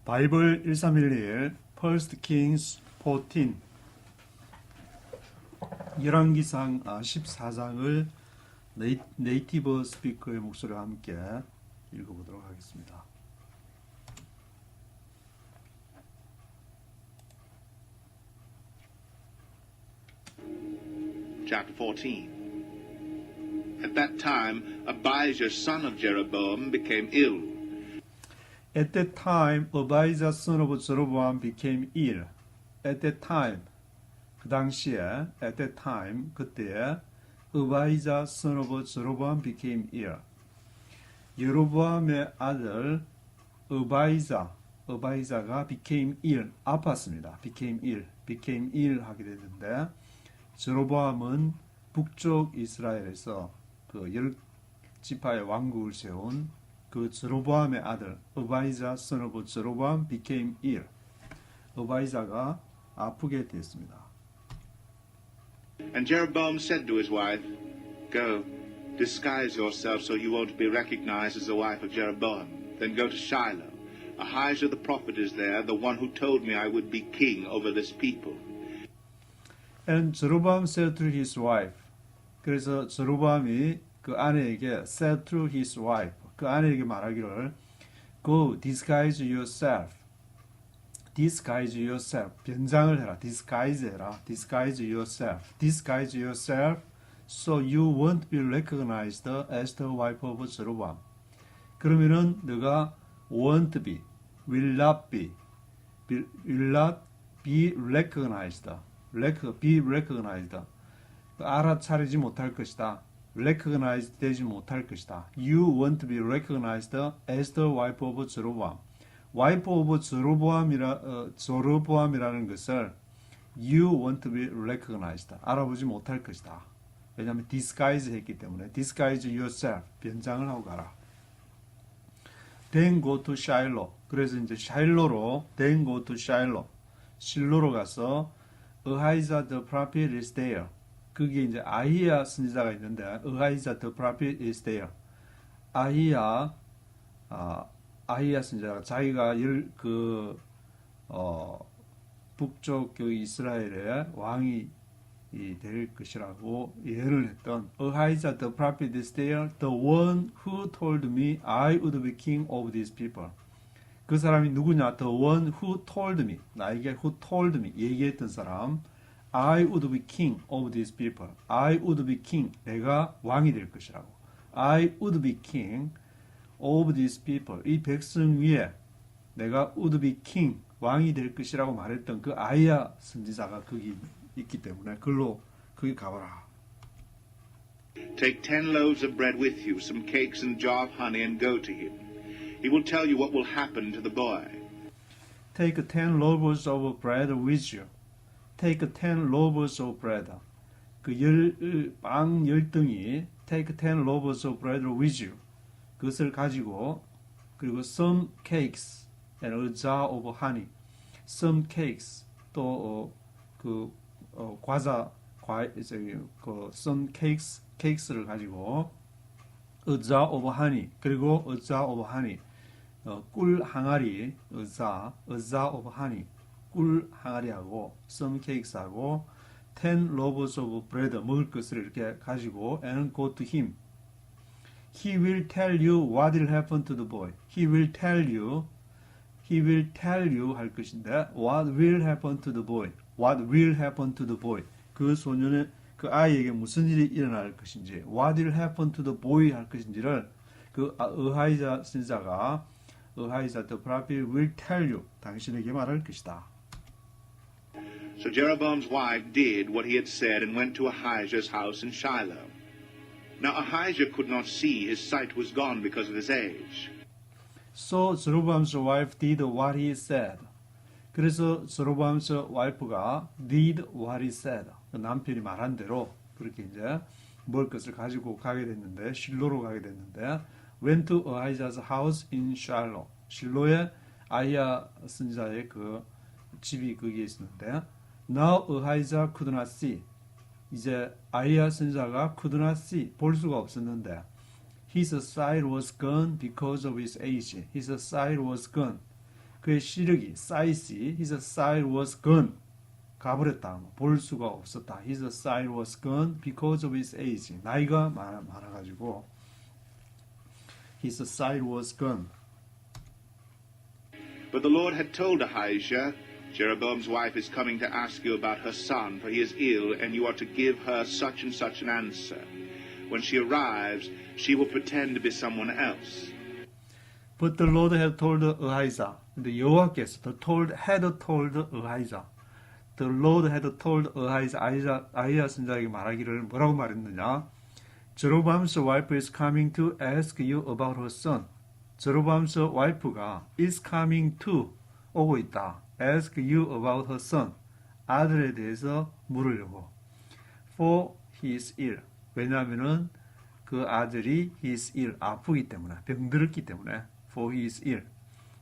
바이블 1311 First Kings 14 열왕기상 14장을 네이티브 스피커의 목소리와 함께 읽어보도록 하겠습니다. Chapter 14. At that time, Abijah, son of Jeroboam, became ill. At that time, Abijah son of Jeroboam became ill. At that time, 그 당시에, at that time, 그때에 Abijah son of Jeroboam became ill. 여로보암의 아들 Abijah가 became ill, 아팠습니다. became ill 하게 됐는데, 제로보암은 북쪽 이스라엘에서 그 10지파의 왕국을 세운 그 제로보암의 아들 Abijah son of Jeroboam became ill. Abijah가 아프게 됐습니다. And Jeroboam said to his wife, Go, disguise yourself so you won't be recognized as the wife of Jeroboam. Then go to Shiloh. Ahijah the prophet is there, the one who told me I would be king over this people. And Jeroboam said to his wife. 그래서 제로보암이 그 아내에게 said to his wife. 그 아내에게 말하기를 Go, disguise yourself. disguise yourself. 변장을 해라. disguise 해라. disguise yourself. So you won't be recognized as the wife of Jeroboam. 그러면은 너가 won't be, will not be recognized. be recognized. 알아차리지 못할 것이다. recognized 되지 못할 것이다. You won't be recognized as the wife of Jeroboam. wife of Jeroboam이라는 것을 you won't be recognized. 알아보지 못할 것이다. 왜냐하면 disguise 했기 때문에 disguise yourself. 변장을 하고 가라. Then go to Shiloh. 그래서 이제 샤일로로 then go to Shiloh. 실로로 가서 Ahijah the prophet is there. 그게 이제 아히야 선지자가 있는데 Ahijah the prophet is there. 아히야 선지자가 자기가 북쪽 그 이스라엘의 왕이 될 것이라고 예언을 했던 Ahijah the prophet is there, the one who told me I would be king of these people. 그 사람이 누구냐? The one who told me. 나에게 who told me. 얘기했던 사람. I would be king of these people. I would be king. 내가 왕이 될 것이라고. I would be king of these people. 이 백성 위에 내가 would be king. 왕이 될 것이라고 말했던 그 아히야 선지자가 거기 있기 때문에 거기 가봐라. Take 10 loaves of bread with you, some cakes and a jar of honey, and go to him. He will tell you what will happen to the boy. Take 10 loaves of bread with you. Take 10 loaves of bread. 빵 10덩이 take 10 loaves of bread with you. 그것을 가지고 그리고 some cakes and a jar of honey. Some cakes 또 some cakes를 가지고 a jar of honey 그리고 a jar of honey. 꿀 항아리, a jar of honey, 꿀 항아리하고 some cakes하고 10 loaves of bread 먹을 것을 이렇게 가지고 and go to him. He will tell you what will happen to the boy. He will tell you 할 것인데 what will happen to the boy. What will happen to the boy. 그 소년의 그 아이에게 무슨 일이 일어날 것인지 what will happen to the boy 할 것인지를 그 Ahijah 선지자가 Ahijah the prophet will tell you. 당신에게 말할 것이다. So Jeroboam's wife did what he had said and went to Ahijah's house in Shiloh. Now Ahijah could not see, his sight was gone because of his age. So Jeroboam's wife did what he said. 그래서 Jeroboam's wife가 did what he said. 남편이 말한 대로 그렇게 이제 먹을 것을 가지고 가게 됐는데 실로로 가게 됐는데 went to Ahijah's house in Shiloh. 실로에 아히야 선지자의 그 집이 거기에 있었는데 now Ahijah could not see. 이제 아히야 선지자가 could not see. 볼 수가 없었는데 his sight was gone because of his age. His sight was gone. 그의 시력이 sight, his sight was gone. 가버렸다. 볼 수가 없었다. His sight was gone because of his age. 나이가 많아가지고 his sight was gone. But the Lord had told Ahijah, Jeroboam's wife is coming to ask you about her son, for he is ill, and you are to give her such and such an answer. When she arrives, she will pretend to be someone else. But the Lord had told Ahijah. 근데 여호와께서 had told Ahijah. The Lord had told Ahijah, 아이야 선지자에게 말하기를 뭐라고 말했느냐? Jeroboam's wife is coming to ask you about her son. 제로밤스 와이프가 is coming to 오고 있다. Ask you about her son. 아들에 대해서 물으려고. For he is ill. 왜냐하면은 그 아들이 he is ill. 아프기 때문에. 병들었기 때문에. For he is ill.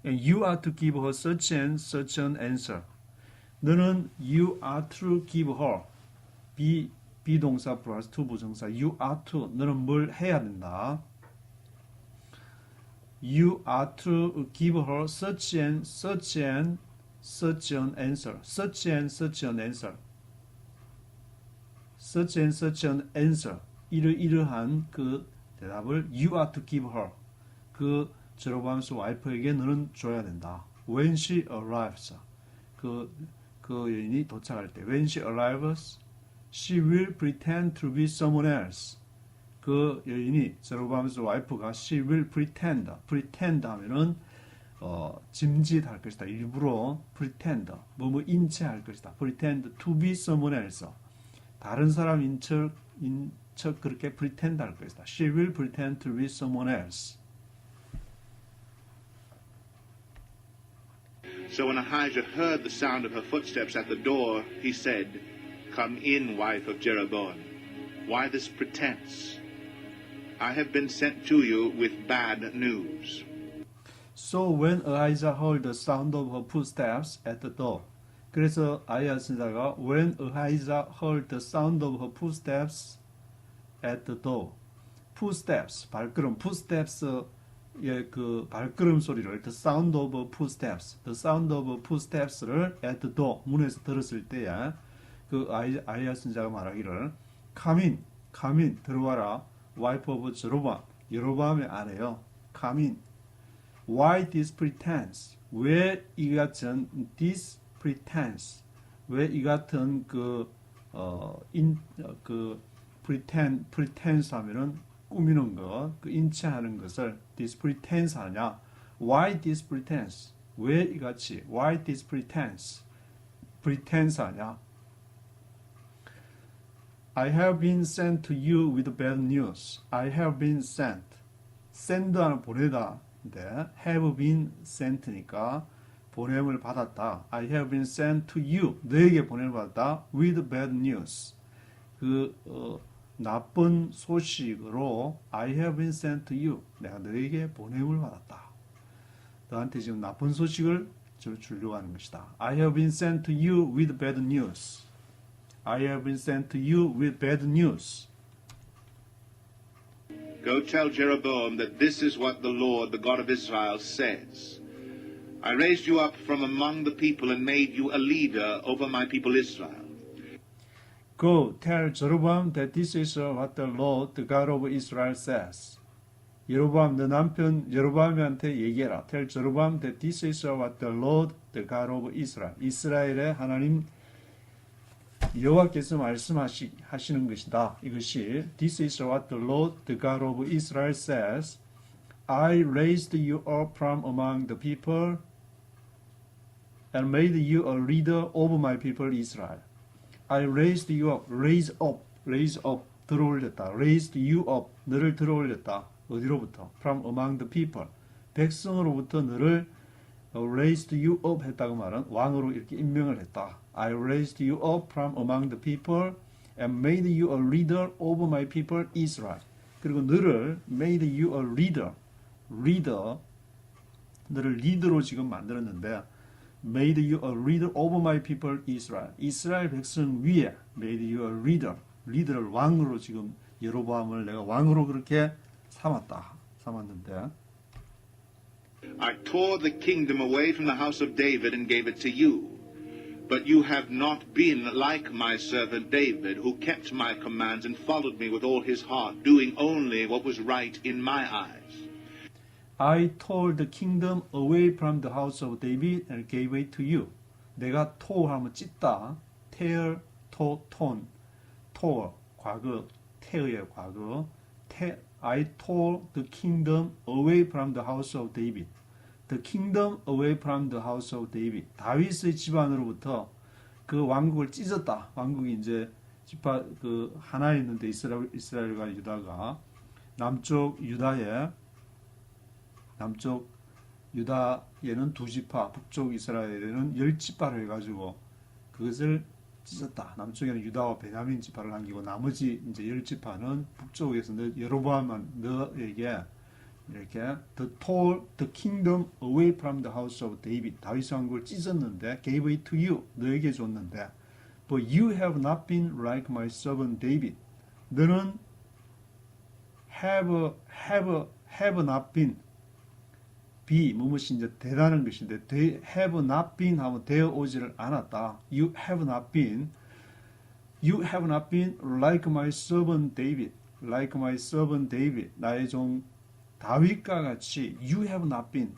And you are to give her such and such an answer. 너는 you are to give her. 비동사 플러스 to 부정사. You are to. 너는 뭘 해야 된다. You are to give her such and such and such an answer. Such and such an answer. Such and such an answer. 이러한 그 대답을 you are to give her. 그 제로밤스 와이프에게 너는 줘야 된다. When she arrives. 그 여인이 도착할 때. When she arrives, she will pretend to be someone else. 그 여인이 제로밤스 와이프가 she will pretend 하면은 짐짓할 것이다. 일부러 pretend 뭐뭐 인체할 것이다. pretend to be someone else. 다른 사람인 척 그렇게 pretend 할 것이다. She will pretend to be someone else. So when Ahijah heard the sound of her footsteps at the door, he said, Come in, wife of Jeroboam. Why this pretense? I have been sent to you with bad news. So when Ahijah heard the sound of her footsteps at the door. 그래서 아이야 선지자가 when Ahijah heard the sound of her footsteps at the door. footsteps 발걸음 footsteps의 그 발걸음 소리를 the sound of footsteps를 at the door 문에서 들었을 때에 그 아이야 선지자가 말하기를 come in 들어와라. wife of 여로보암의 아내요. come in. Why this pretense? 왜 이 같은 this pretense? 왜 이 같은 pretense 하면은 꾸미는 것, 그 인체하는 것을 this pretense 하냐? Why this pretense? 왜 이같이? Why this pretense? pretense 하냐? I have been sent to you with bad news. I have been sent. send하는 보내다. 네, have been sent니까 보냄을 받았다. I have been sent to you. 너에게 보냄을 받았다. with bad news. 나쁜 소식으로 I have been sent to you. 내가 너에게 보냄을 받았다. 너한테 지금 나쁜 소식을 주려고 하는 것이다. I have been sent to you with bad news. I have been sent to you with bad news. Go tell Jeroboam that this is what the Lord, the God of Israel, says. I raised you up from among the people and made you a leader over my people Israel. Go tell Jeroboam that this is what the Lord, the God of Israel, says. 여로보암 너 남편 여로보암한테 얘기해라. Tell Jeroboam that this is what the Lord, the God of Israel. 이스라엘의 하나님 여호와께서 말씀하시는 것이다. 이것이 This is what the Lord, the God of Israel says. I raised you up from among the people and made you a leader over my people Israel. I raised you up, raise up, 들어올렸다. Raised you up, 너를 들어올렸다. 어디로부터? From among the people. 백성으로부터 너를 raised you up 했다고 말은 왕으로 이렇게 임명을 했다. I raised you up from among the people and made you a leader over my people Israel. 그리고 너를 made you a leader, 너를 리더로 지금 만들었는데 made you a leader over my people Israel. 이스라엘 백성 위에 made you a leader, 리더를 왕으로 지금 여로보암을 내가 왕으로 그렇게 삼았는데 I tore the kingdom away from the house of David and gave it to you. But you have not been like my servant David, who kept my commands and followed me with all his heart, doing only what was right in my eyes. I tore the kingdom away from the house of David and gave it to you. 내가 tore하면 찢다. tear, tone, tore, 과거, tear의 과거. I tore the kingdom away from the house of David. The kingdom away from the house of David. 다윗의 집안으로부터 그 왕국을 찢었다. 왕국이 이제 지파 그 하나 있는데 이스라엘과 유다가 남쪽 유다에는 두 지파, 북쪽 이스라엘에는 10지파를 해가지고 그것을 찢었다. 남쪽에는 유다와 베냐민 지파를 남기고 나머지 이제 10지파는 북쪽에서 여로보암만 너에게 이렇게 the kingdom away from the house of David. 다윗 왕국을 찢었는데 gave it to you. 너에게 줬는데 but you have not been like my servant David. 너는 have not been be 무엇이 이제 되다는 것인데 have not been 하면 되어 오지를 않았다. You have not been like my servant David. Like my servant David. 나의 종 다윗과 같이 you have not been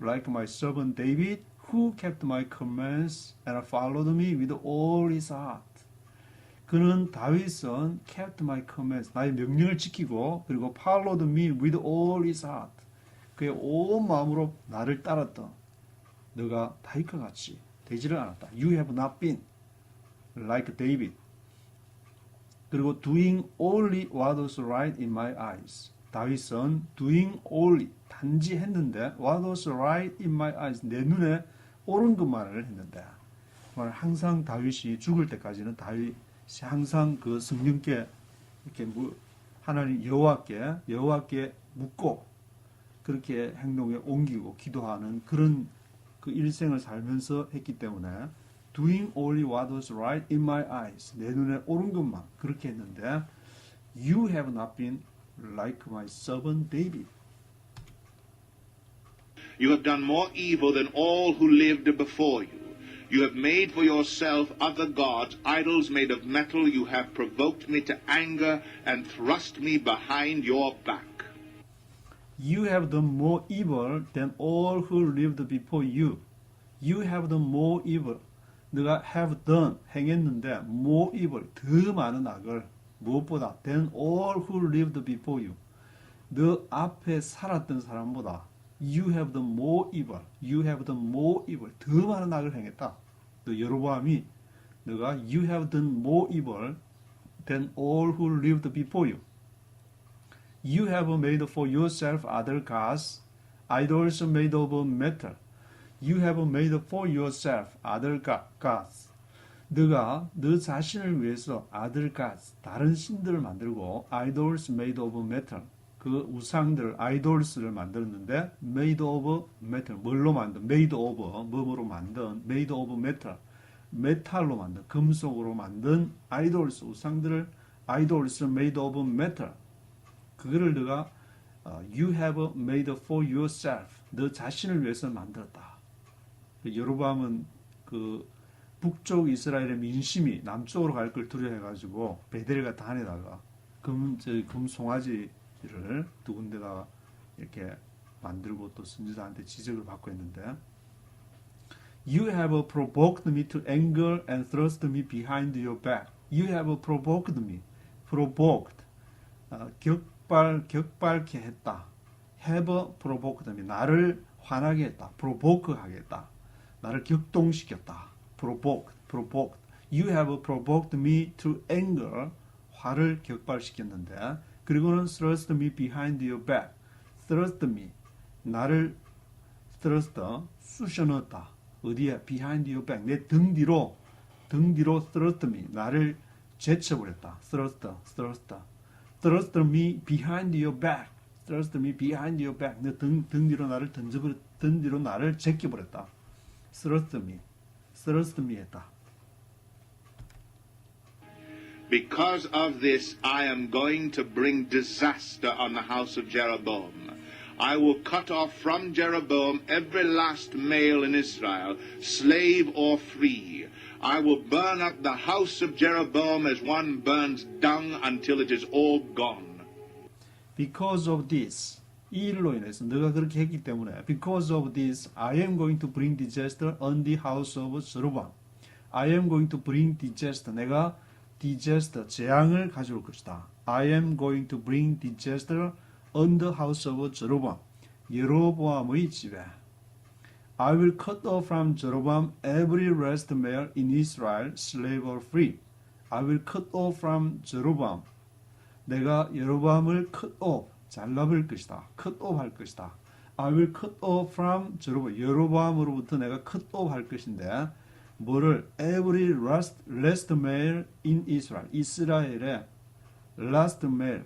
like my servant David who kept my commands and followed me with all his heart. 그는 다윗은 kept my commands 나의 명령을 지키고 그리고 followed me with all his heart 그의 온 마음으로 나를 따랐던 너가 다윗과 같이 되지를 않았다. You have not been like David. 그리고 doing only what was right in my eyes. 다윗은 doing only 단지 했는데 what was right in my eyes 내 눈에 옳은 것만을 했는데 항상 다윗이 죽을 때까지는 다윗이 항상 그 성령께 이렇게 하나님 여호와께 묻고 그렇게 행동에 옮기고 기도하는 그런 그 일생을 살면서 했기 때문에 doing only what was right in my eyes 내 눈에 옳은 것만 그렇게 했는데 you have not been like my servant David. You have done more evil than all who lived before you. You have made for yourself other gods, idols made of metal. You have provoked me to anger and thrust me behind your back. You have done more evil than all who lived before you. You have done more evil. 네가 have done 행했는데 more evil 더 많은 악을 무엇보다 than all who lived before you. 너 앞에 살았던 사람보다 you have done more evil. You have done more evil. 더 많은 악을 행했다. 너 여로보암이 너가 you have done more evil than all who lived before you. You have made for yourself other gods, idols made of metal. You have made for yourself other gods. 너가 너 자신을 위해서 other gods, 다른 신들을 만들고 idols made of metal. 그 우상들, idols를 만들었는데 made of metal, 뭘로 만든? made of, 뭐로 만든? made of metal, 메탈로 만든, 금속으로 만든 idols, 우상들을 idols made of metal. 그거를 너가 you have made for yourself, 너 자신을 위해서 만들었다. 여로보암은 그 북쪽 이스라엘의 민심이 남쪽으로 갈 걸 두려워해가지고 베델 같은 한에다가 금 송아지를 두 군데다가 이렇게 만들고 또 선지자한테 지적을 받고 했는데 You have provoked me to anger and thrust me behind your back. You have provoked me. Provoked. 격발케 했다. Have provoked me. 나를 화나게 했다. provoke 하게 했다. 나를 격동시켰다. provoked. You have provoked me to anger. 화를 격발시켰는데 그리고는 thrust me behind your back. thrust me. 나를 thrust, 쑤셔 넣었다. 어디에? behind your back. 내 등 뒤로 thrust me. 나를 제쳐버렸다. thrust me behind your back. thrust me behind your back. 내 등 뒤로 나를 등 뒤로 나를 제껴버렸다. thrust me 했다. Because of this, I am going to bring disaster on the house of Jeroboam. I will cut off from Jeroboam every last male in Israel, slave or free. I will burn up the house of Jeroboam as one burns dung until it is all gone. Because of this, 이 일로 인해서 너가 그렇게 했기 때문에 because of this, I am going to bring disaster on the house of Jeroboam. I am going to bring disaster. 내가 disaster, 재앙을 가져올 것이다. I am going to bring disaster on the house of Jeroboam. 여로보암의 집에. I will cut off from Jeroboam every last male in Israel, slave or free. I will cut off from Jeroboam. 내가 여로보암을 cut off, 잘라버릴 것이다. cut off 할 것이다. I will cut off from Jeroboam. 여로보암으로부터 내가 cut off 할 것인데 뭐를? Every last male in Israel. 이스라엘의 last male.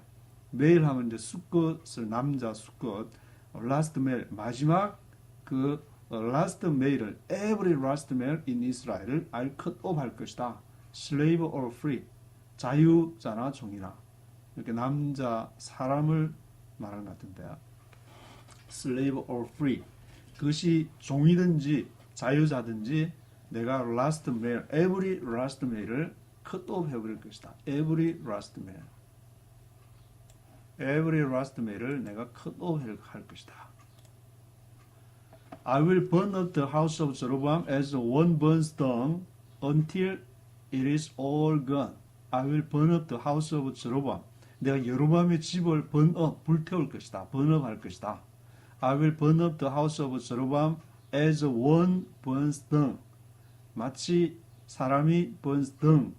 male 하면 이제 수컷을 남자 수컷. last male 마지막 그 last male을 every last male in Israel을 I'll cut off 할 것이다. slave or free. 자유자나 종이나. 이렇게 남자 사람을 말하는 것 같은데. slave or free. 그것이 종이든지 자유자든지 내가 last male, every last male을 cut off 해버릴 것이다. every last male. every last male을 내가 cut off 할 것이다. I will burn up the house of Jeroboam as one burns dung until it is all gone. I will burn up the house of Jeroboam. 내가 여로보암의 집을 burn up, 불태울 것이다. burn up 할 것이다. I will burn up the house of Jeroboam as one burns dung. 마치 사람이 burns dung,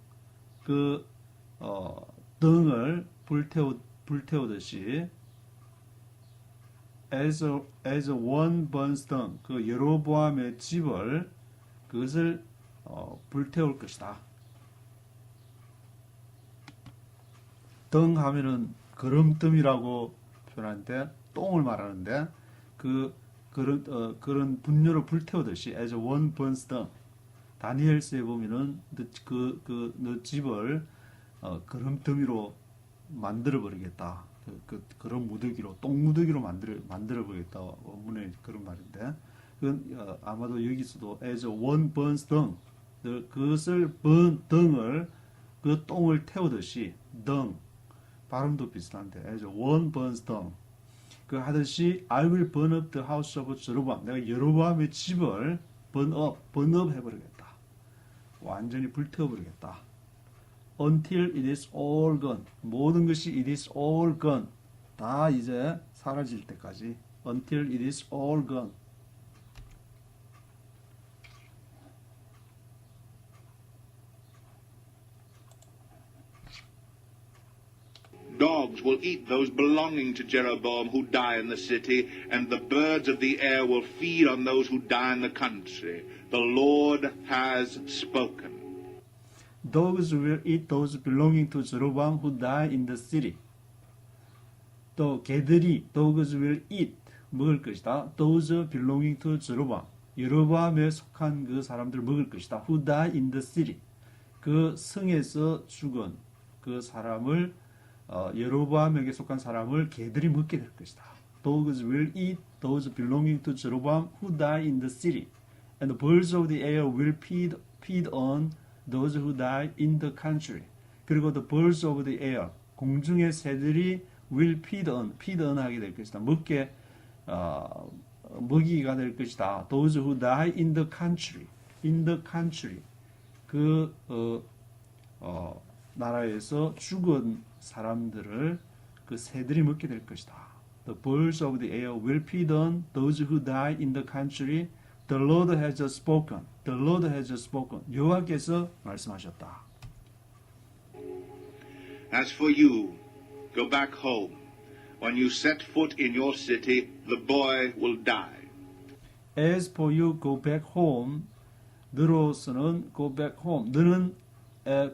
등을 불태우듯이 as one burns dung, 그 여로보암의 집을 그것을 불태울 것이다. 등 하면은 거름뜸이라고 표현하는데 똥을 말하는데 그런 분뇨를 불태우듯이 as one burns dung. 다니엘서에 보면은 너 집을 거름더미로 만들어 버리겠다. 그런 무더기로 똥 무더기로 만들어 버리겠다. 원문에 그런 말인데 그건 아마도 여기서도 as one burns dung, 그것을 등을 그 똥을 태우듯이 등 발음도 비슷한데 as one burns dung 그 하듯이 I will burn up the house of Jeroboam. 내가 여로보암의 집을 burn up 해버리겠다. 완전히 불태워버리겠다. Until it is all gone. 모든 것이 it is all gone. 다 이제 사라질 때까지. Until it is all gone. Dogs will eat those belonging to Jeroboam who die in the city, and the birds of the air will feed on those who die in the country. The Lord has spoken. Dogs will eat those belonging to Jeroboam who die in the city. 또 개들이 dogs will eat 먹을 것이다. Those belonging to Jeroboam. 여로보암에 속한 그 사람들 먹을 것이다. Who die in the city. 그 성에서 죽은 그 사람을 여로보암에게 속한 사람을 개들이 먹게 될 것이다. Dogs will eat those belonging to Jeroboam who die in the city, and the birds of the air will feed on those who die in the country. 그리고 the birds of the air, 공중의 새들이 will feed on 하게 될 것이다. 먹이가 될 것이다. Those who die in the country, 그 나라에서 죽은 사람들을 그 새들이 먹게 될 것이다. The birds of the air will feed on those who die in the country. The Lord has spoken. The Lord has spoken. 여호와께서 말씀하셨다. As for you, go back home. When you set foot in your city, the boy will die. As for you, go back home. 너로서는 go back home. 너는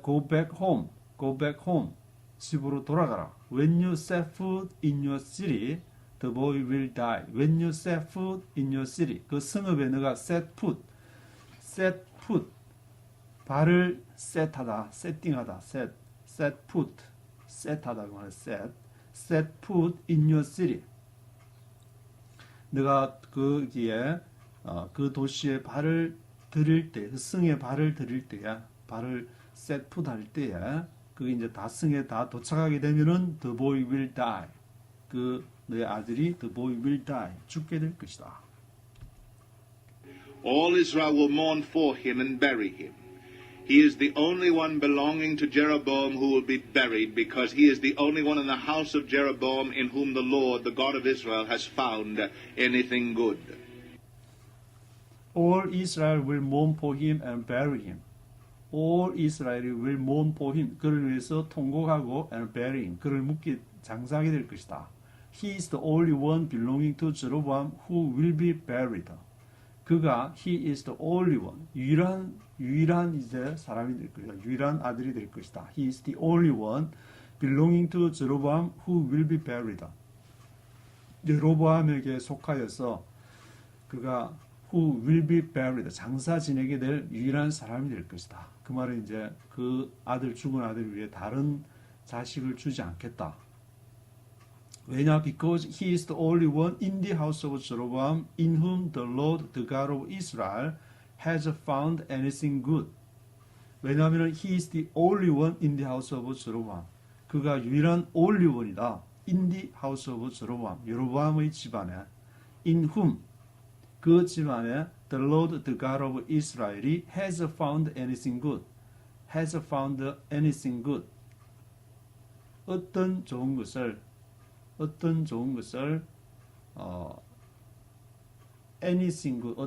go back home. Go back home. 집으로 돌아가라. When you set foot in your city, the boy will die. When you set foot in your city. 그 성읍에 너가 set foot. 발을 set하다. 세팅하다. set foot. set하다. 그 말은 set foot in your city. 내가 거기에 그 도시에 발을 들일 때, 승에 발을 들일 때에, 발을 set풋할 때에, 그게 이제 다 승에 다 도착하게 되면은 the boy will die. 그 너의 아들이 the boy will die. 죽게 될 것이다. All Israel will mourn for him and bury him. He is the only one belonging to Jeroboam who will be buried, because he is the only one in the house of Jeroboam in whom the Lord, the God of Israel, has found anything good. All Israel will mourn for him and bury him. All Israel will mourn for him. 그를 위해서 통곡하고 and bury him. 그를 묻게 장사하게 될 것이다. He is the only one belonging to Jeroboam who will be buried. 그가 he is the only one. 유일한 이제 사람이 될 것이다. 유일한 아들이 될 것이다. He is the only one belonging to Jeroboam who will be buried. 여로보암에게 속하여서 그가 who will be buried. 장사 지내게 될 유일한 사람이 될 것이다. 그 말은 이제 그 아들 죽은 아들을 위해 다른 자식을 주지 않겠다. 왜냐? Because he is the only one in the house of Jeroboam in whom the Lord, the God of Israel, has found anything good. 왜냐하면 he is the only one in the house of Jeroboam. 그가 유일한 only one이다. In the house of Jeroboam. 여로보암의 집안에 in whom 그 집안에 the Lord, the God of Israel이 has found anything good. has found anything good. 어떤 좋은 것을 anything good,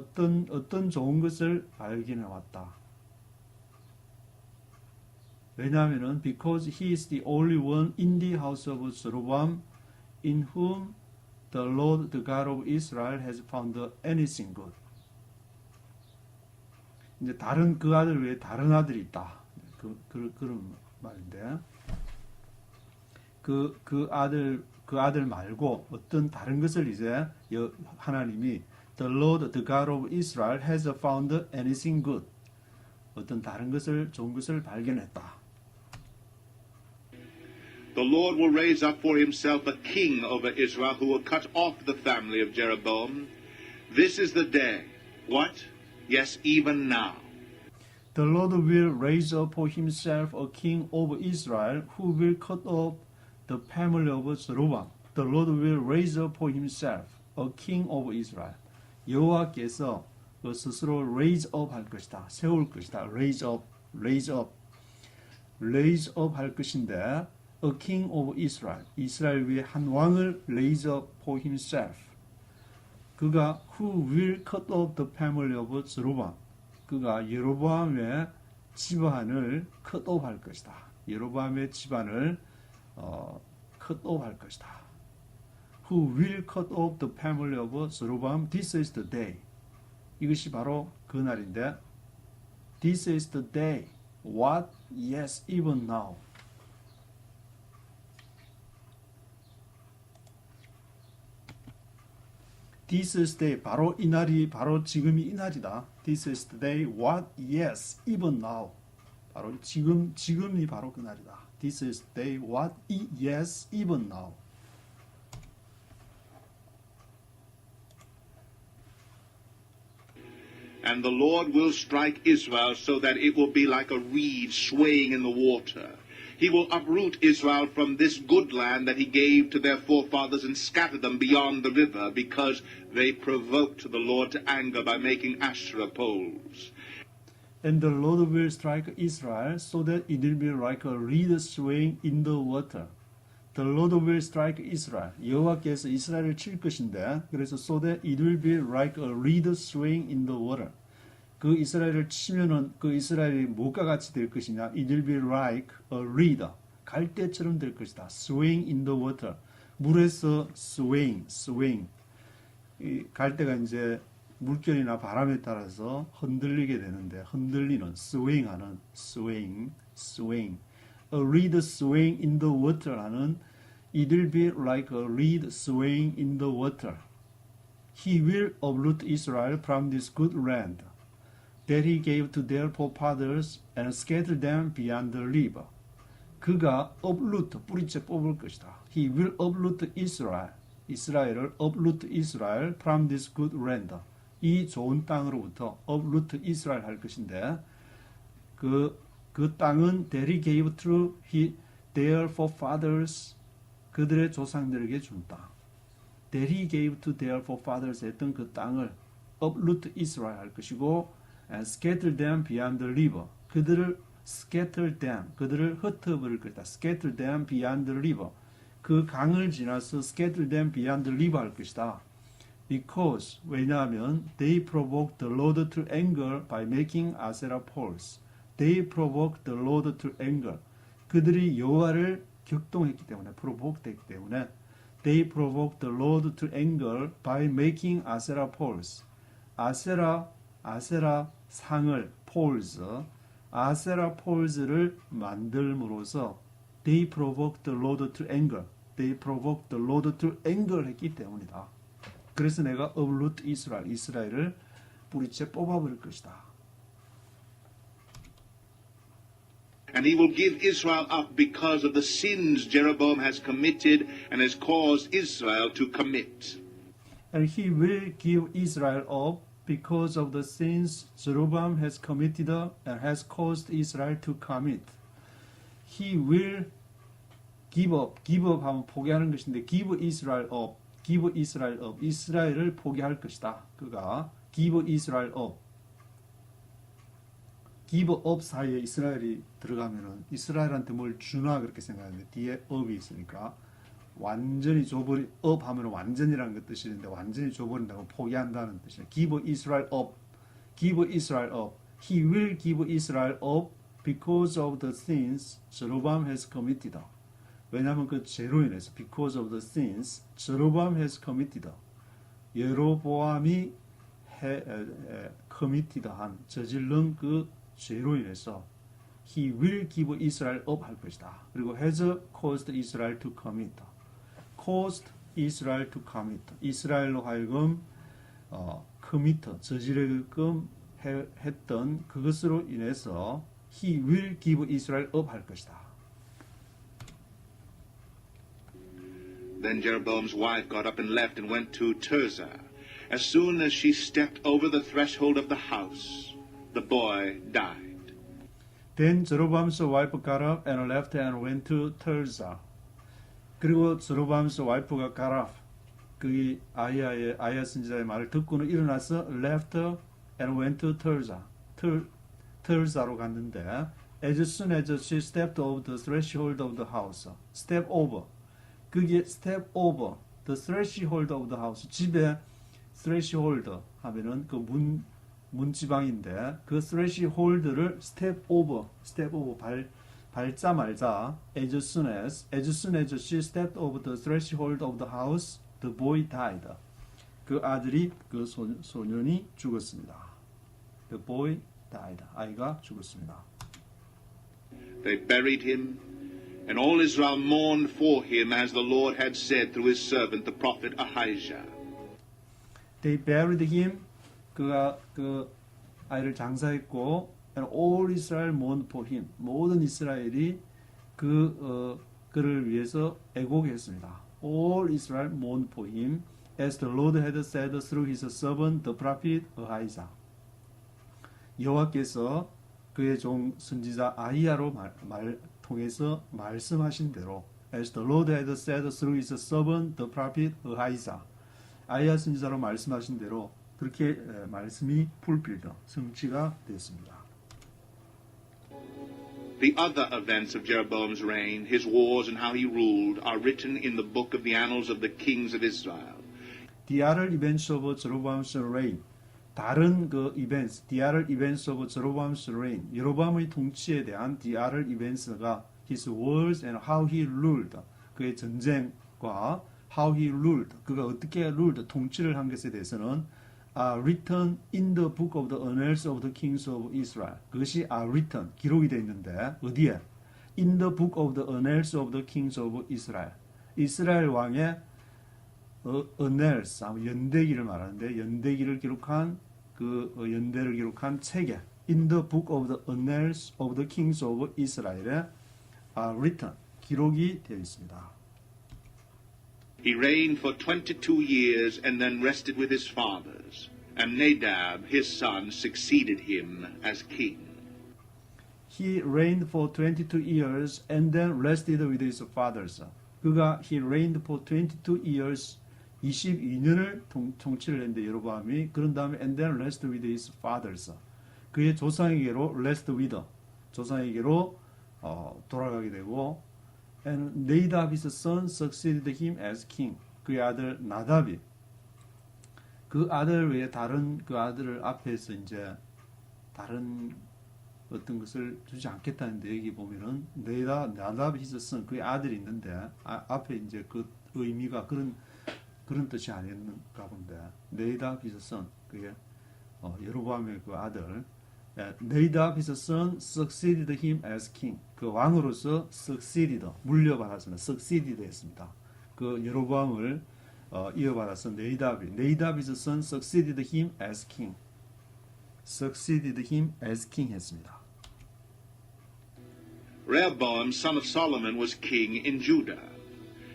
어떤 좋은 것을 발견해 왔다. 왜냐하면은 because he is the only one in the house of Jeroboam in whom the Lord, the God of Israel, has found anything good. 이제 다른 그 아들 외에 다른 아들이 있다. 그런 말인데 그 아들 말고 어떤 다른 것을 이제 하나님이 The Lord, the God of Israel, has found anything good. 어떤 다른 것을 좋은 것을 발견했다. The Lord will raise up for himself a king over Israel who will cut off the family of Jeroboam. This is the day. What? Yes, even now. The Lord will raise up for himself a king over Israel who will cut off the family of Jeroboam. The Lord will raise up for himself a king over Israel. 여호와께서 스스로 raise up 할 것이다. 세울 것이다. raise up 할 것인데 a king over Israel. 이스라엘 위에 한 왕을 raise up for himself. 그가 who will cut off the family of Jeroboam. 그가 여로보암의 집안을 cut off 할 것이다. 여로보암의 집안을 cut off 할 것이다. Who will cut off the family of Jeroboam? This is the day. 이것이 바로 그 날인데 This is the day. What? Yes, even now. This is the day. 바로 이 날이 바로 지금이 이 날이다. This is the day. What? Yes, even now. 바로 지금이 바로 그 날이다. This is the day. What? Yes, even now. And the Lord will strike Israel so that it will be like a reed swaying in the water. He will uproot Israel from this good land that he gave to their forefathers and scatter them beyond the river, because they provoked the Lord to anger by making Asherah poles. And the Lord will strike Israel so that it will be like a reed swaying in the water. The Lord will strike Israel. 여호와께서 이스라엘을 칠 것인데, 그래서 so that it will be like a reed swaying in the water. 그 이스라엘을 치면은 그 이스라엘이 뭐가 같이 될 것이냐? It will be like a reed. 갈대처럼 될 것이다. Swaying in the water. 물에서 swaying. 이 갈대가 이제 물결이나 바람에 따라서 흔들리게 되는데 흔들리는 swaying하는 swaying. A reed swaying in the water 하는 it will be like a reed swaying in the water. He will uproot Israel from this good land that he gave to their forefathers and scatter them beyond the river. 그가 uproot, 뿌리째 뽑을 것이다. He will uproot Israel. 이스라엘을 uproot Israel from this good land. 이 좋은 땅으로부터 uproot Israel 할 것인데 그 땅은 that he gave to their forefathers 그들의 조상들에게 준 땅. that he gave to their forefathers 했던 그 땅을 uproot Israel 할 것이고 and scatter them beyond the river. 그들을 scatter them, 그들을 흩어버릴 것이다. scatter them beyond the river. 그 강을 지나서 scatter them beyond the river 할 것이다. Because, 왜냐하면 they provoked the Lord to anger by making Asherah poles. They provoked the Lord to anger. 그들이 여호와를 격동했기 때문에, provoked 했기 때문에 they provoked the Lord to anger by making Asherah poles. 아세라 상을 poles, 아세라 poles를 만들므로써 they provoked the Lord to anger. They provoked the Lord to anger 했기 때문이다. 그래서 내가 uproot Israel, 이스라엘을 뿌리째 뽑아버릴 것이다. And he will give Israel up because of the sins Jeroboam has committed and has caused Israel to commit. And he will give Israel up because of the sins Jeroboam has committed and has caused Israel to commit. He will give up 하면 포기하는 것인데 give Israel up, give Israel up, 이스라엘을 포기할 것이다. 그가 give Israel up, give up 사이에 이스라엘이 들어가면은 이스라엘한테 뭘 주나 그렇게 생각하는데 뒤에 up이 있으니까 완전히 줘버리 up 하면 완전이라는 것 뜻이 있는데 완전히 줘버린다고 포기한다는 뜻이에요. give Israel up, give Israel up. He will give Israel up because of the sins Jeroboam has committed. 왜냐하면 그 죄로 인해서 because of the sins Jeroboam has committed. 여로보암이 committed 한 저질른 그 죄로 인해서 he will give Israel up 할 것이다. 그리고 has caused Israel to commit. caused Israel to commit. 이스라엘로 하여금 commit, 저지르게끔 했던 그것으로 인해서 he will give Israel up 할 것이다. Then Jeroboam's wife got up and left and went to Tirzah. As soon as she stepped over the threshold of the house, the boy died. Then Jeroboam's wife got up and left and went to Tirzah. 그리고 제로보암의 와이프가 got up, 그 아이야 선지자의 말을 듣고는 일어나서 left and went to Tirzah. Tirzah로 갔는데 as soon as she stepped over the threshold of the house, step over. 그게 step over the threshold of the house. 집에 threshold 하면은 그 문지방인데 그 threshold를 step over 밟자마자 as soon as she stepped over the threshold of the house, the boy died. 그 아들이 그 소년이 죽었습니다. The boy died. 아이가 죽었습니다. They buried him, and all Israel mourned for him as the Lord had said through his servant the prophet Ahijah. They buried him. 그가 그 아이를 장사했고 and all Israel mourned for him. 모든 이스라엘이 그를 위해서 애곡했습니다. All Israel mourned for him, as the Lord had said through his servant the prophet Ahijah. 여호와께서 그의 종 선지자 아히야로 통해서 말씀하신 대로, as the Lord had said through his servant the prophet Ahijah. 아히야 선지자로 말씀하신 대로 그렇게 말씀이 fulfilled, 성취가 됐습니다. The other events of Jeroboam's reign, his wars and how he ruled, are written in the book of the annals of the kings of Israel. The other events of Jeroboam's reign, 다른 그 events, the other events of Jeroboam's reign, 여로보암의 통치에 대한 the other events가 his wars and how he ruled, 그의 전쟁과 how he ruled, 그가 어떻게 ruled, 통치를 한 것에 대해서는 are written in the book of the annals of the kings of Israel. 그것이 are written, 기록이 되어 있는데 어디에? In the book of the annals of the kings of Israel. 이스라엘 왕의 annals, 연대기를 말하는데 연대기를 기록한 그 연대를 기록한 책에 in the book of the annals of the kings of Israel에 are written, 기록이 되어 있습니다. He reigned for 22 years and then rested with his fathers. And Nadab, his son, succeeded him as king. He reigned for 22 years and then rested with his fathers. 그가 he reigned for 22 years 22년을 통치를 했는데 여로보암이 그런 다음에 and then rested with his fathers. 그의 조상에게로 rest with 조상에게로 돌아가게 되고 and Nadab his son succeeded him as king. 그의 아들 나답이 그 아들 외에 다른 그 아들을 앞에서 이제 다른 어떤 것을 주지 않겠다는데 여기 보면은 나답 his son 그의 아들이 있는데 앞에 이제 그 의미가 그런 뜻이 아닌가 본데 나답 his son 그게 여로보암의 그 아들 Nadab his son succeeded him as king. 그 왕으로서 succeeded 물려받았습니다. succeeded 했습니다. 그 여로보암을 이어받아서 Nadab his son succeeded him as king. succeeded him as king 했습니다. Rehoboam, son of Solomon, was king in Judah.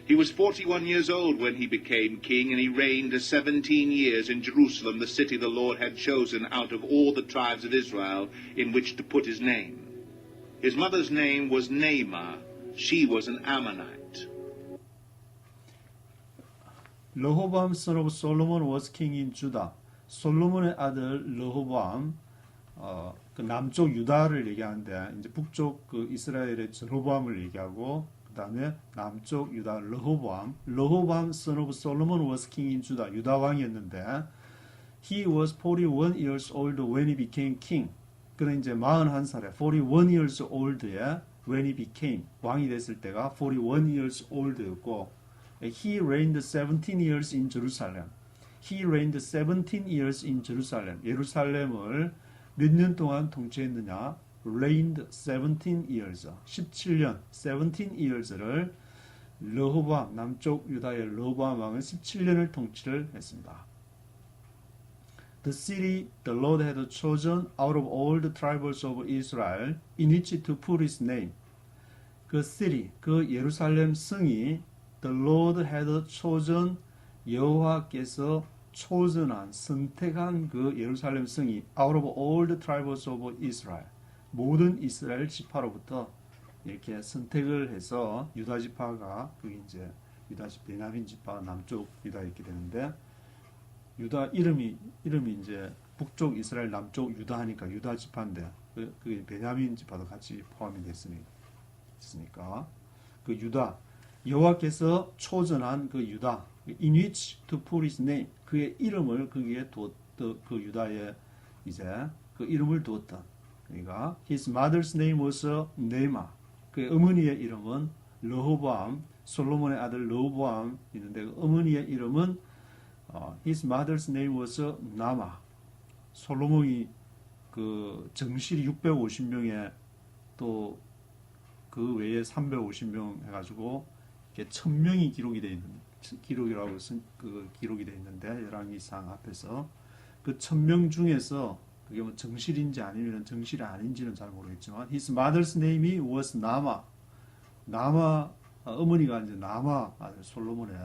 He was 41 years old when he became king, and he reigned 17 years in Jerusalem, the city the Lord had chosen out of all the tribes of Israel in which to put his name. His mother's name was Naamah. She was an Ammonite. Rehoboam, son of Solomon, was king in Judah. 솔로몬의 아들 레호보암, 그 남쪽 유다를 얘기하는데 이제 북쪽 그 이스라엘의 제로보암을 얘기하고 그 다음에 남쪽 유다 레호보암 son of Solomon was king in Judah. 유다 왕이었는데 he was 41 years old when he became king. 그는 이제 41살에 41 years old에 when he became 왕이 됐을 때가 41 years old였고 he reigned 17 years in Jerusalem. He reigned 17 years in Jerusalem. 예루살렘을 몇 년 동안 통치했느냐? reigned 17 years. 17년, 17 years를 레호보암, 남쪽 유다의 레호보암 왕은 17년을 통치를 했습니다. The city the Lord had chosen out of all the tribes of Israel in which to put his name. 그 city, 그 예루살렘 성이 the Lord had chosen 여호와께서 초전한 선택한 그 예루살렘 성이 out of all the tribes of Israel 모든 이스라엘 지파로부터 이렇게 선택을 해서 유다 지파가 그게 이제 베냐민 지파 남쪽 유다에 있게 되는데 유다 이름이 이제 북쪽 이스라엘 남쪽 유다 하니까 유다 지파인데 그게 베냐민 지파도 같이 포함이 됐으니까 그 유다 여호와께서 초전한 그 유다 in which to put his name 그의 이름을 거기에 두었던 그 유다에 이제 그 이름을 두었던 그러니까 his mother's name was Naamah 그의 어머니의 이름은 레호보암 솔로몬의 아들 레호보암 있는데 그 어머니의 이름은 his mother's name was Naamah 솔로몬이 그 정실이 650명에 또 그 외에 350명 해가지고 이렇게 1000명이 기록이 되어 있는 기록이라고 그 기록이 되어 있는데 열왕기상 앞에서 그 1000명 중에서 그게 뭐 정실인지 아니면 정실이 아닌지는 잘 모르겠지만 his mother's name was Naamah. 어머니가 이제 나마 솔로몬의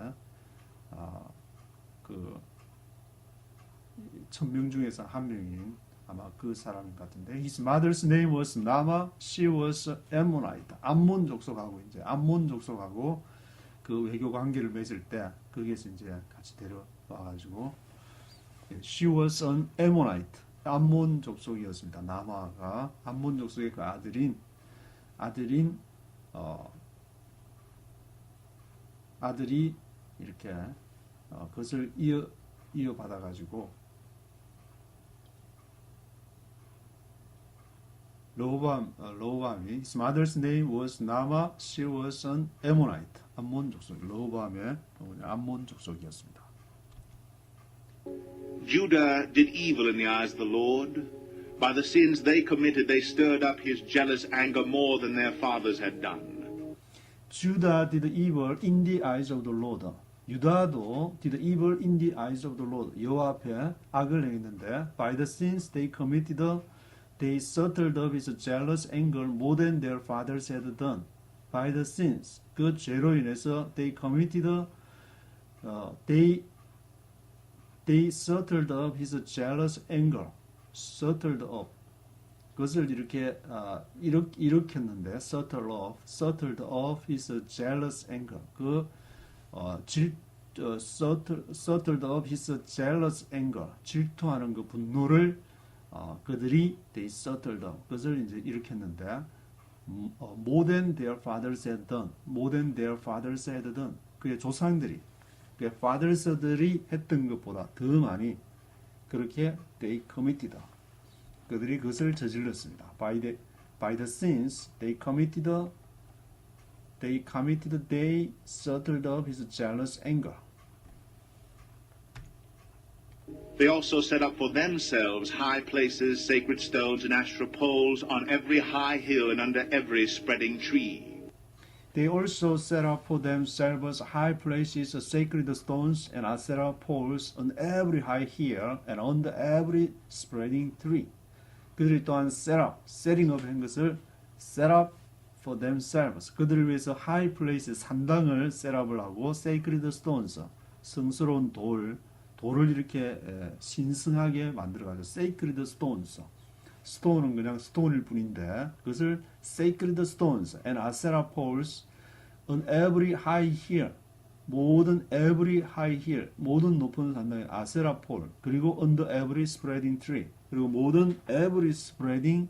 그 1000명 중에서 한 명인 아마 그 사람 같은데 his mother's name was Naamah. She was Ammonite. 암몬 족속하고 이제 암몬 족속하고 그 외교 관계를 맺을 때 거기에서 이제 같이 데려와 가지고 she was an Ammonite. 암몬 족속이었습니다. 나마가 암몬 족속의 그 아들이 이렇게 그것을 이어받아 가지고 로보암이 his mother's name was Naamah. She was an Ammonite. 암몬 족속. 로보암의 암몬 족속이었습니다. Judah did evil in the eyes of the Lord. By the sins they committed, they stirred up his jealous anger more than their fathers had done. Judah did evil in the eyes of the Lord. 유다도 did evil in the eyes of the Lord. 여호와 앞에 악을 행했는데 by the sins they committed, they stirred up his jealous anger more than their fathers had done. By the sins, 그 죄로 인해서 they committed, they settled up his jealous anger. settled up. 그것을 이렇게 일으켰는데 settled up his jealous anger. settled up his jealous anger. 질투하는 그 분노를 그들이 they settled up. 그것을 이제 일으켰는데 more than their fathers had done. more than their fathers had done. 그의 조상들이 그의 fathers들이 했던 것보다 더 많이 그렇게 they committed. 그들이 그것을 저질렀습니다. By the sins they committed, they settled up his jealous anger. They also set up for themselves high places, sacred stones, and Asherah poles on every high hill and under every spreading tree. They also set up for themselves high places, sacred stones, and Asherah poles on every high hill and under every spreading tree. 그들이 또한 setting up 한 것을 set up for themselves. 그들을 위해서 high place, 산당을 set up을 하고 sacred stones, 성스러운 돌을 이렇게 신성하게 만들어가지고 sacred stones. stone은 그냥 stone일 뿐인데 그것을 sacred stones and Asherah poles on every high hill. 모든 every high hill, 모든 높은 산당에 아세라 폴, 그리고 under every spreading tree, 그리고 모든 every spreading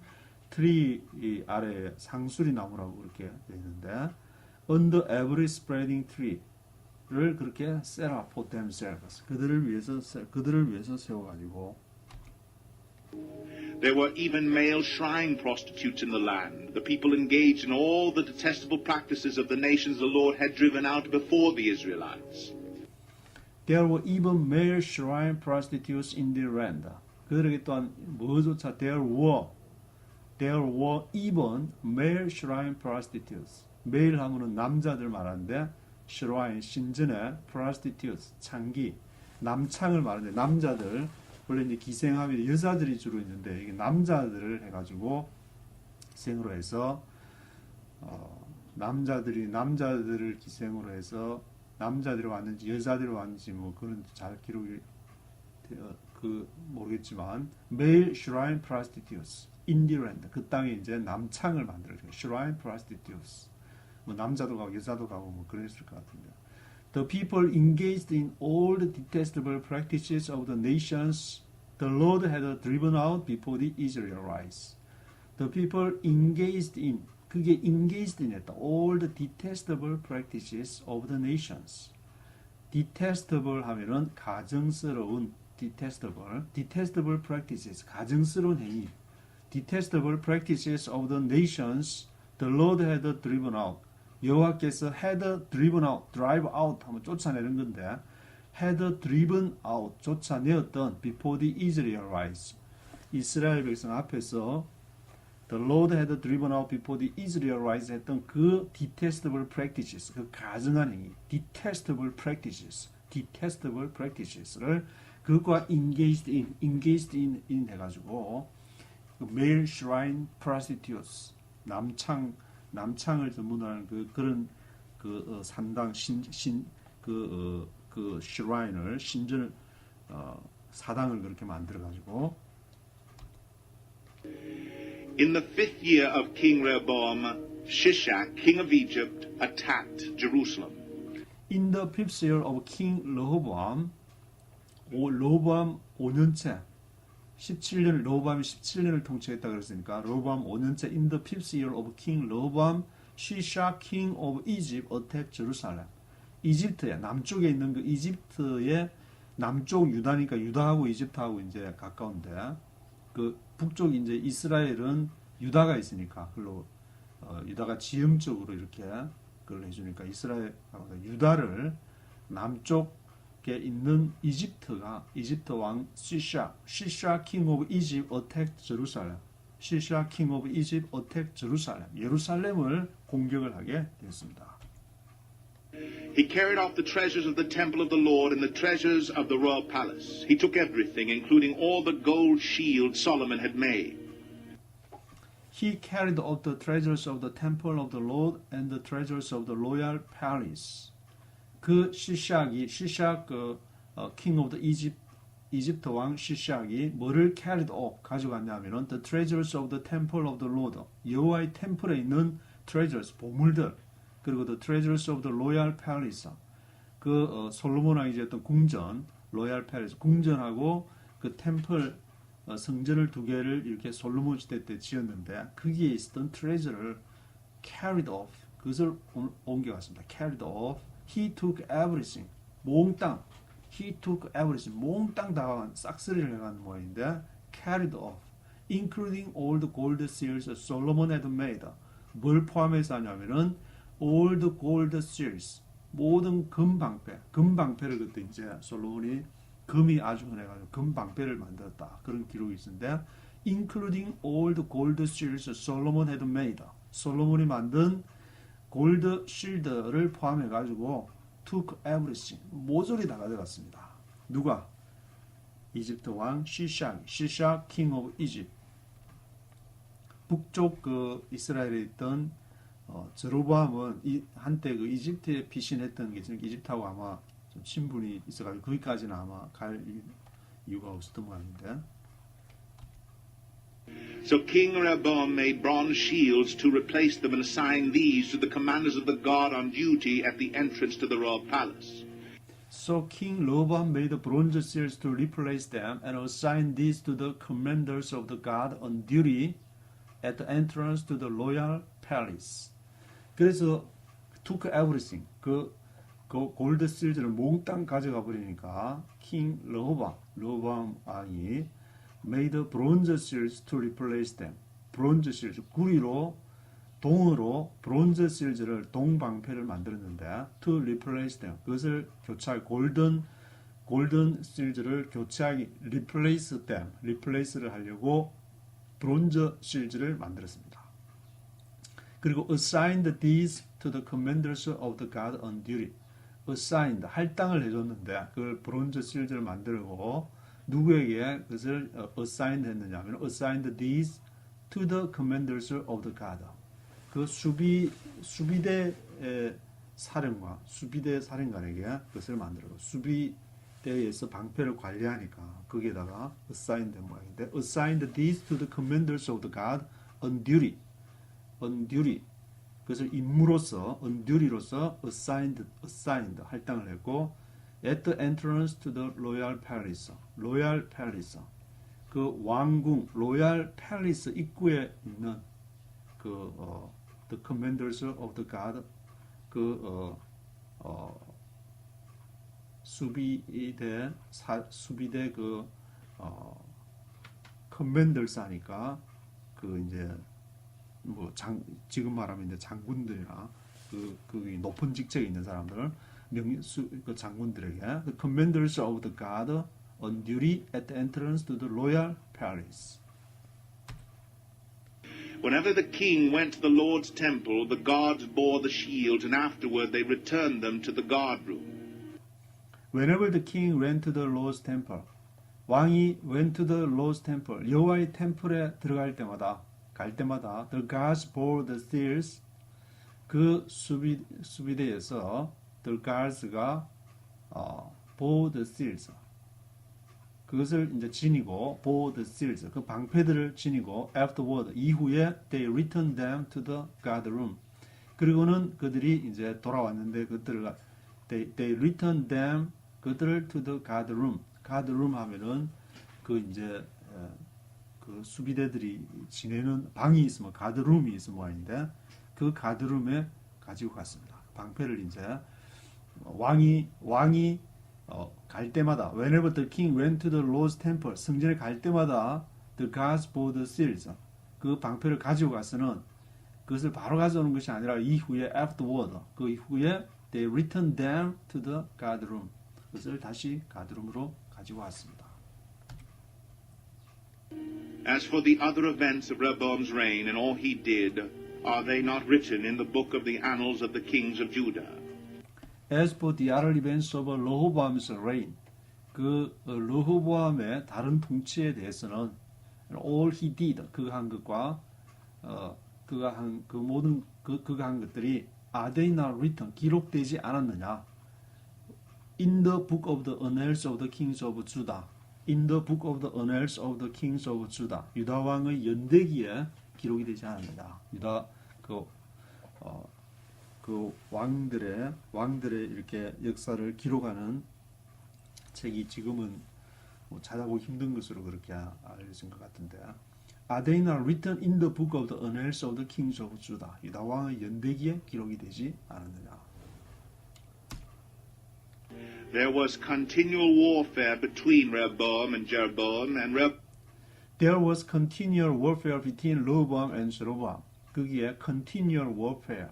tree 아래에 상수리 나무라고 그렇게 되어 있는데 under every spreading tree를 그렇게 set up for themselves. 그들을 위해서 세워가지고 There were even male shrine prostitutes in the land. The people engaged in all the detestable practices of the nations the Lord had driven out before the Israelites. There were even male shrine prostitutes in the land. 그들에게 또한 뭐조차 there were even male shrine prostitutes. male 하면은 남자들 말하는데 shrine 신전의 prostitutes 창기 남창을 말하는데 남자들 원래 이제 기생하면 여자들이 주로 있는데 이게 남자들을 해가지고 기생으로 해서 남자들을 기생으로 해서 남자들이 왔는지 여자들이 왔는지 뭐 그런 잘 기록이 모르겠지만 male shrine prostitutes in the land 그 땅에 이제 남창을 만들어요. shrine prostitutes 뭐 남자도 가고 여자도 가고 뭐 그랬을 것 같은데. The people engaged in all the detestable practices of the nations the Lord had driven out before the Israelites. The people engaged in, 그게 engaged in 했다. all the detestable practices of the nations. detestable 하면은 가증스러운 detestable practices, 가증스러운 행위. detestable practices of the nations the Lord had driven out. 여호와께서 had driven out, drive out 하면 쫓아내는 건데 had driven out, 쫓아내었던 before the Israelites. 이스라엘 백성 앞에서 the Lord had driven out before the Israelites 했던 그 detestable practices, 그 가증한 행위, detestable practices를 그것과 engaged in 해가지고 male shrine prostitutes, 남창을 전문하는 그런 산당 shrine을 신전을 사당을 그렇게 만들어 가지고 In the 5th year of King Rehoboam, Shishak, king of Egypt, attacked Jerusalem. In the 5th year of King Rehoboam, 로보암 5년째 17년 로보암이 17년을 통치했다 그랬으니까 로보암 5년째 in the 5th year of King Rehoboam, Shishak, king of Egypt, attacked Jerusalem. 이집트에 남쪽에 있는 그 이집트의 남쪽 유다니까 유다하고 이집트하고 이제 가까운데 그 북쪽 이제 이스라엘은 유다가 있으니까 그걸로 유다가 지형적으로 이렇게 그걸 해주니까 이스라엘 유다를 남쪽에 있는 이집트 왕 시샤 king of Egypt attacked Jerusalem. 시샤 king of Egypt attacked Jerusalem. 예루살렘을 공격을 하게 됐습니다. He carried off the treasures of the temple of the Lord and the treasures of the royal palace. He took everything, including all the gold shields Solomon had made. He carried off the treasures of the temple of the Lord and the treasures of the royal palace. 그 시샥 king of the 이집트 왕 시샥이 뭐를 carried off 가져갔냐면은 the treasures of the temple of the Lord 여호와의 템플에 있는 treasures 보물들 그리고 the treasures of the royal palace 솔로몬 왕이 지었던 궁전 로얄 팰리스 궁전하고 그 템플 성전을 두 개를 이렇게 솔로몬 시대 때 지었는데 거기에 있었던 트레저를 carried off 그것을 옮겨갔습니다. carried off. He took everything. 몽땅. He took everything. 몽땅 다 싹쓸이를 해간 모양인데 carried off. Including all the gold seals Solomon had made. 뭘 포함해서 하냐면은 all the gold seals. 모든 금방패를 그때 이제 솔로몬이 금이 아주 흔해가지고 금방패를 만들었다. 그런 기록이 있는데 including all the gold shields Solomon had made. 솔로몬이 만든 골드 실드를 포함해가지고 took everything. 모조리 다 가져갔습니다. 누가? 이집트 왕 시샥 king of Egypt. 북쪽 이스라엘에 있던 저로보암은 한때 이집트에 피신했던 게 있으니까 이집트하고 아마 좀 친분이 있어가지고 거기까지는 아마 갈 이유가 없었던 모양인데. So King Rehoboam made bronze shields to replace them and assigned these to the commanders of the guard on duty at the entrance to the royal palace. So King Rehoboam made bronze shields to replace them and assigned these to the commanders of the guard on duty at the entrance to the royal palace. 그래서 took everything. 그 골드 실즈를 몽땅 가져가 버리니까 킹 레호보암 왕이 made bronze shields to replace them. 브론즈 실즈 구리로 동으로 브론즈 실즈를 동방패를 만들었는데 to replace them. 그것을 교체할 골든 실즈를 교체하기 replace를 하려고 브론즈 실즈를 만들었습니다. 그리고 assigned these to the commanders of the guard on duty. assigned 할당을 해줬는데 그걸 브론즈 실즈를 만들고 누구에게 그것을 assigned 했느냐면 assigned these to the commanders of the guard. 그 수비대 사령관에게 그것을 만들고 수비대에서 방패를 관리하니까 거기에다가 assigned 된 모양인데 assigned these to the commanders of the guard on duty. 그것을 임무로서 on duty로서 assigned 할당을 했고 at the entrance to the royal palace 그 왕궁 royal palace 입구에 있는 the commanders of the guard 수비대 commanders 하니까 이제 지금 말하면 이제 장군들이나 그 높은 직책에 있는 사람들 장군들에게 the commanders of the guard on duty at the entrance to the royal palace. Whenever the king went to the Lord's temple, the guards bore the shields, and afterward they returned them to the guard room. Whenever the king went to the Lord's temple, 왕이 went to the Lord's temple, 여호와의 템플에 들어갈 때마다 the guards bore the seals, 그 수비대에서 the guards가 bore the seals, 그것을 이제 지니고 bore the seals, 그 방패들을 지니고 afterward, 이후에 they returned them to the guard room. 그리고는 그들이 이제 돌아왔는데 they returned them 그들을 to the guard room. guard room 하면은 이제 그 수비대들이 지내는 방이 있으면 가드룸이 있으면 뭐인데 그 가드룸에 가지고 갔습니다. 방패를 이제 왕이 갈 때마다 whenever the king went to the Lord's temple 성전에 갈 때마다 the guards bore the seals 그 방패를 가지고 가서는 그것을 바로 가져오는 것이 아니라 이후에 afterward 그 이후에 they returned them to the guard room 그것을 다시 가드룸으로 가지고 왔습니다. As for the other events of Rehoboam's reign and all he did, are they not written in the book of the annals of the kings of Judah? As for the other events of Rehoboam's reign, 그 르호보암의 다른 통치에 대해서는 all he did 그가 한 것과 그가 한 것들이 are they not written 기록되지 않았느냐? In the book of the annals of the kings of Judah. In the book of the annals of the kings of Judah. 유다 왕의 연대기에 기록이 되지 않습니다. 유다 그 왕들의 이렇게 역사를 기록하는 책이 지금은 뭐 찾아보기 힘든 것으로 그렇게 알려진 것 같은데. Are they not written in the book of the annals of the kings of Judah? 유다 왕의 연대기에 기록이 되지 않았느냐? There was continual warfare between Rehoboam and Jeroboam, and There was continual warfare between Rehoboam and Jeroboam. 거기에 continual warfare,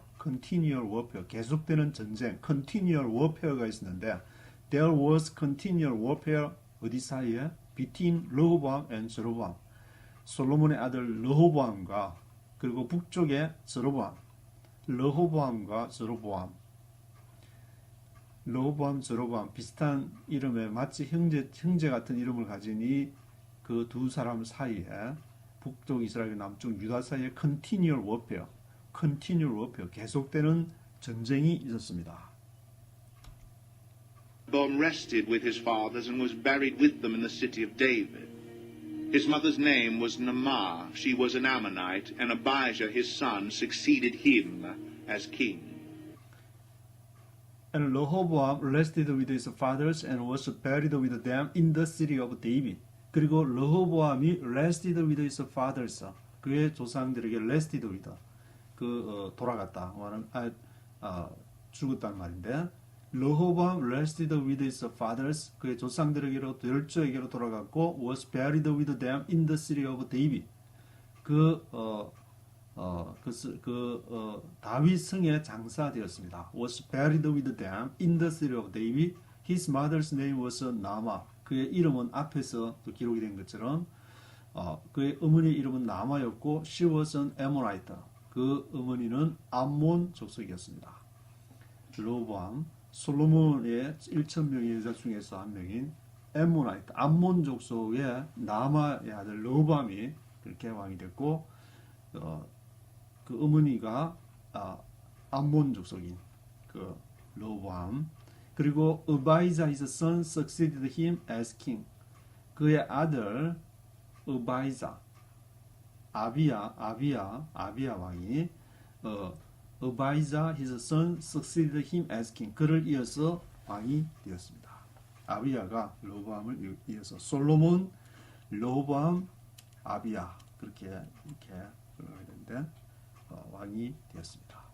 계속되는 전쟁, continual warfare가 있었는데, there was continual warfare 어디 사이에? between Rehoboam and Jeroboam. 솔로몬의 아들 르호보암과 그리고 북쪽의 제로보암, 르호보암과 제로보암, 제로보암 비슷한 이름의 마치 형제 같은 이름을 가진 이 그 두 사람 사이에 북쪽 이스라엘, 남쪽 유다 사이에 continual warfare, 계속되는 전쟁이 있었습니다. Rehoboam rested with his fathers and was buried with them in the city of David. His mother's name was Naamah. She was an Ammonite, and Abijah, his son, succeeded him as king. And Rehoboam rested with his fathers and was buried with them in the city of David. 그리고 레호보암이 rested with his fathers, 그의 조상들에게 rested with, 돌아갔다, 죽었단 말인데, 레호보암 rested with his fathers, 그의 조상들에게로 열조에게로 돌아갔고, was buried with them in the city of David. 다윗 성에 장사되었습니다. Was buried with them in the city of David. His mother's name was Naamah. 그의 이름은 앞에서 또 기록이 된 것처럼 그의 어머니의 이름은 나마였고 she was an Ammonite. 그 어머니는 암몬 족속이었습니다. 레호보암, 솔로몬의 1,000명의 여자 중에서 한 명인 Ammonite, 암몬 족속의 나마의 아들 레호보암이 그렇게 왕이 됐고 그 어머니가 암몬 족속인 그 레호보암. 그리고 Abijah his son succeeded him as king. 그의 아들 Abijah, 아비야 왕이 Abijah his son succeeded him as king. 그를 이어서 왕이 되었습니다. 아비야가 레호보암을 이어서 솔로몬, 레호보암, 아비야 그렇게 되는데 왕이 되었습니다.